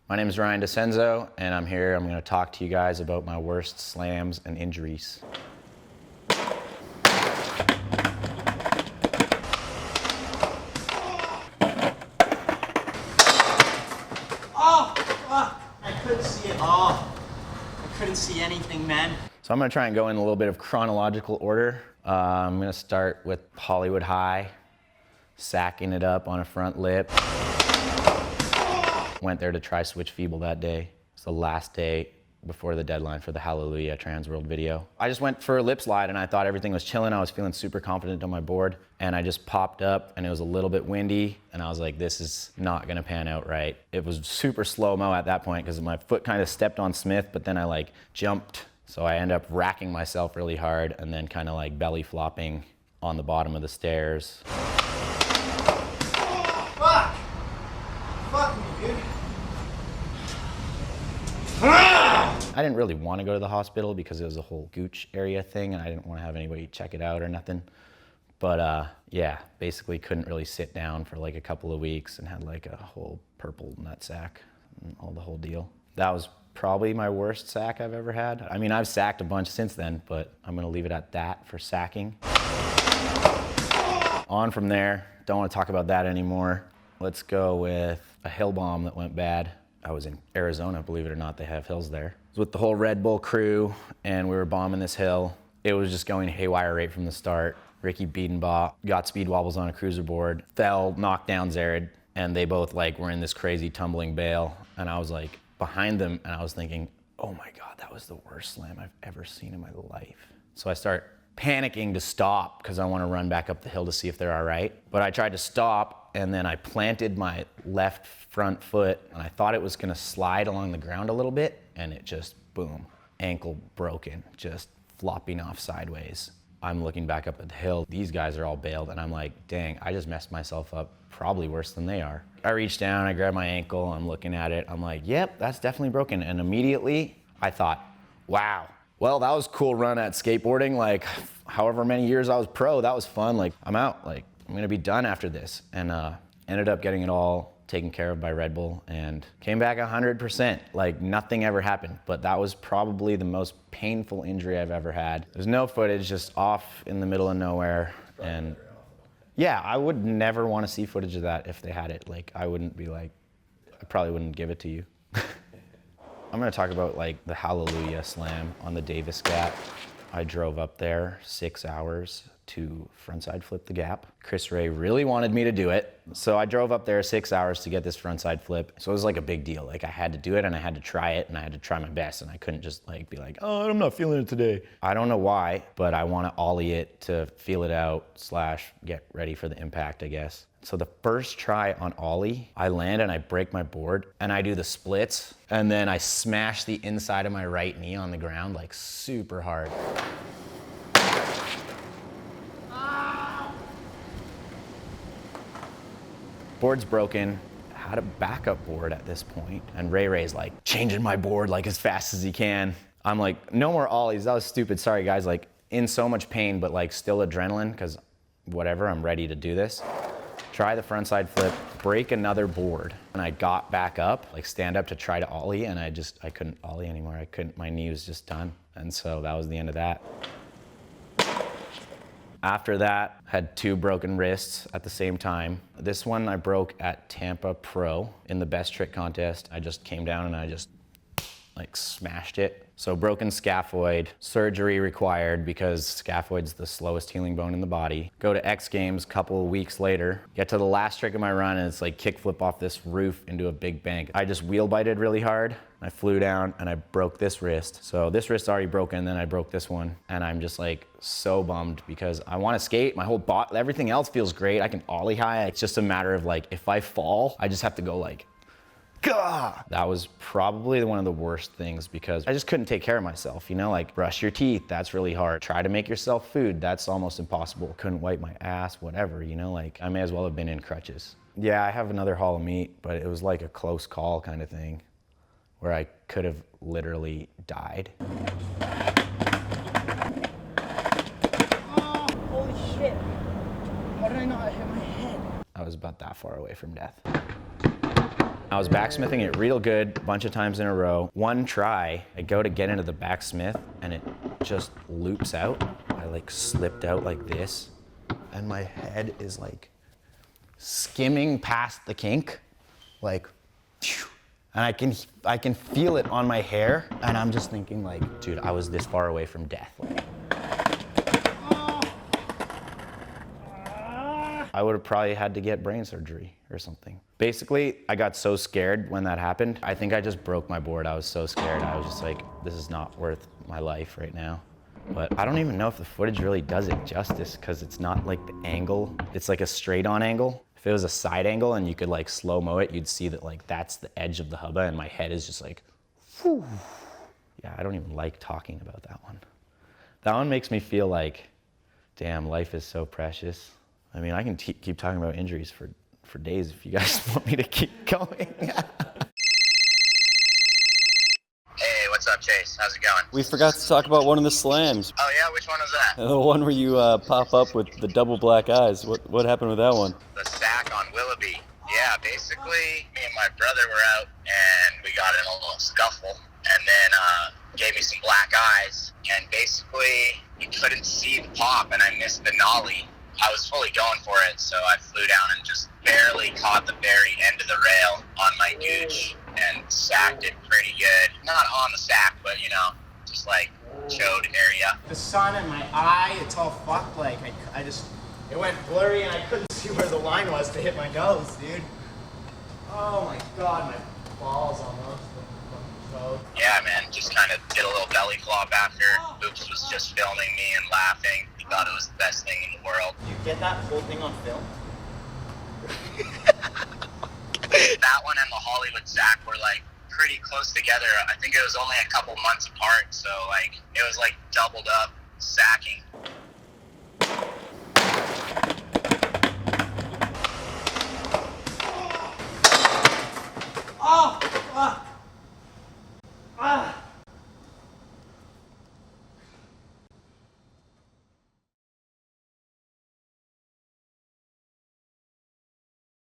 My name is Ryan Decenzo, and I'm going to talk to you guys about my worst slams and injuries. Oh, fuck! I couldn't see it all. I couldn't see anything, man. So I'm going to try and go in a little bit of chronological order. I'm going to start with Hollywood High, sacking it up on a front lip. Went there to try switch feeble that day. It's the last day before the deadline for the Hallelujah Trans World video. I just went for a lip slide and I thought everything was chilling. I was feeling super confident on my board and I just popped up and it was a little bit windy and I was like, this is not gonna pan out right. It was super slow-mo at that point because my foot kind of stepped on Smith, but then I like jumped. So I ended up racking myself really hard and then kind of like belly flopping on the bottom of the stairs. Fuck! Fuck me, dude. I didn't really want to go to the hospital because it was a whole gooch area thing and I didn't want to have anybody check it out or nothing. But yeah, basically couldn't really sit down for like a couple of weeks and had like a whole purple nutsack and the whole deal. That was probably my worst sack I've ever had. I mean, I've sacked a bunch since then, but I'm gonna leave it at that for sacking. On from there, don't want to talk about that anymore. Let's go with a hill bomb that went bad. I was in Arizona, believe it or not, they have hills there. I was with the whole Red Bull crew and we were bombing this hill. It was just going haywire right from the start. Ricky Biedenbaugh got speed wobbles on a cruiser board, fell, knocked down Zared, and they both like were in this crazy tumbling bail. And I was like behind them and I was thinking, oh my God, that was the worst slam I've ever seen in my life. So I start panicking to stop because I want to run back up the hill to see if they're all right. But I tried to stop and then I planted my left front foot and I thought it was gonna slide along the ground a little bit and it just, boom, ankle broken, just flopping off sideways. I'm looking back up at the hill. These guys are all bailed and I'm like, dang, I just messed myself up probably worse than they are. I reach down, I grab my ankle, I'm looking at it. I'm like, yep, that's definitely broken. And immediately I thought, wow, well, that was a cool run at skateboarding. Like however many years I was pro, that was fun. Like I'm out, like I'm gonna be done after this. And ended up getting it all taken care of by Red Bull and came back 100%. Like nothing ever happened, but that was probably the most painful injury I've ever had. There's no footage, just off in the middle of nowhere. And yeah, I would never want to see footage of that if they had it. Like I wouldn't be like, I probably wouldn't give it to you. I'm gonna talk about like the Hallelujah Slam on the Davis Gap. I drove up there 6 hours to frontside flip the gap. Chris Ray really wanted me to do it. So I drove up there 6 hours to get this frontside flip. So it was like a big deal. Like I had to do it and I had to try it and I had to try my best and I couldn't just like be like, oh, I'm not feeling it today. I don't know why, but I want to ollie it to feel it out / get ready for the impact, I guess. So the first try on ollie, I land and I break my board and I do the splits and then I smash the inside of my right knee on the ground like super hard. Board's broken. I had a backup board at this point, and Ray's like changing my board like as fast as he can. I'm like, no more ollies. That was stupid. Sorry guys. Like in so much pain, but like still adrenaline because whatever. I'm ready to do this. Try the frontside flip, break another board, and I got back up, like stand up to try to ollie, and I couldn't ollie anymore. I couldn't. My knee was just done, and so that was the end of that. After that, had 2 broken wrists at the same time. This one I broke at Tampa Pro in the best trick contest. I just came down and I just like smashed it. So broken scaphoid, surgery required because scaphoid's the slowest healing bone in the body. Go to X Games a couple of weeks later, get to the last trick of my run and it's like kickflip off this roof into a big bank. I just wheel bited really hard. I flew down and I broke this wrist. So this wrist's already broken, then I broke this one. And I'm just like so bummed because I want to skate. My whole body, everything else feels great. I can ollie high. It's just a matter of like, if I fall, I just have to go like, gah! That was probably one of the worst things because I just couldn't take care of myself, you know, like brush your teeth, that's really hard. Try to make yourself food, that's almost impossible. Couldn't wipe my ass, whatever, you know, like I may as well have been in crutches. Yeah, I have another haul of meat, but it was like a close call kind of thing where I could have literally died. Oh, holy shit. How did I not hit my head? I was about that far away from death. I was backsmithing it real good a bunch of times in a row. One try, I go to get into the backsmith and it just loops out. I like slipped out like this and my head is like skimming past the kink, like, phew. And I can feel it on my hair, and I'm just thinking like, dude, I was this far away from death. Like, I would have probably had to get brain surgery or something. Basically, I got so scared when that happened. I think I just broke my board. I was so scared. I was just like, this is not worth my life right now. But I don't even know if the footage really does it justice because it's not like the angle. It's like a straight on angle. If it was a side angle and you could like slow-mo it, you'd see that like that's the edge of the hubba and my head is just like, whew. Yeah, I don't even like talking about that one. That one makes me feel like, damn, life is so precious. I mean, I can keep talking about injuries for days if you guys want me to keep going. Hey, what's up, Chase? How's it going? We forgot to talk about one of the slams. Oh yeah, which one was that? The one where you pop up with the double black eyes. What happened with that one? The sack on Willoughby. Yeah, basically, me and my brother were out, and we got in a little scuffle, and then gave me some black eyes, and basically, he couldn't see the pop, and I missed the nollie. I was fully going for it, so I flew down and just barely caught the very end of the rail on my gooch, and sacked it pretty good. Not on the sack, but, you know, just like chode area. The sun in my eye, it's all fucked. Like, I just, it went blurry and I couldn't see where the line was to hit my nose, dude. Oh my God, my balls almost. Yeah, man, just kind of did a little belly flop after. Oops was just filming me and laughing. He thought it was the best thing in the world. You get that whole thing on film? That one and the Hollywood sack were like pretty close together. I think it was only a couple months apart, so like it was like doubled up sacking. Oh!